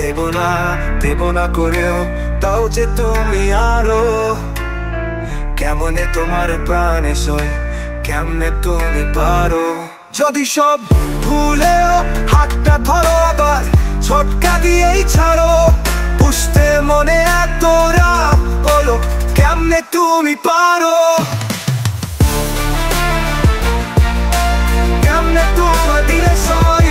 দেব না করেও তাও যে তুমি আরো কেমনে তোমার প্রাণে সই, কেমনে তুমি পারো। যদি সব ভুলেও হাতটা ধরো, আবার ছোটকা দিয়েই ছাড়ো, বুঝতে মনে এত রাত বলো কেমনে তুমি পারো। কেমনে তোমার দিলে সই,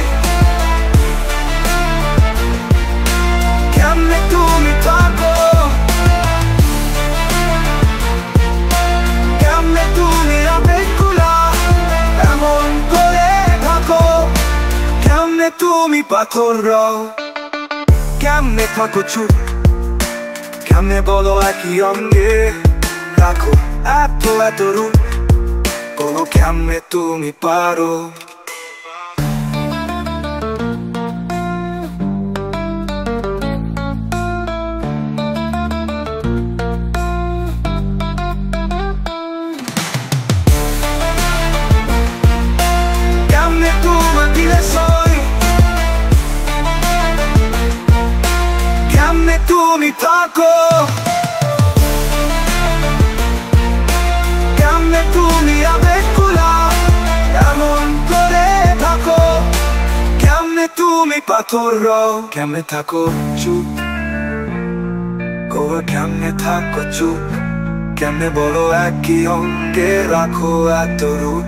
কেমনে তুমি থাকো, কেমনে তুমি আবেগগুলা এমন করে থাকো, কেমনে তুমি পাথর রও, কেমনে থাকো চুপ, কেমনে বলো একই অঙ্গে রাখো এত রূপ, বলো কেমনে তুমি পারো। কেমনে তোমার দিলে সই, কেমনে তুমি থাকো, কেমনে তুমি আবেগগুলা এমন করে থাকো, কেমনে তুমি পাথর রও, কেমনে থাকো চুপ, কেমনে থাকো চুপ, কেমনে বলো একই অঙ্গে রাখো এত রূপ।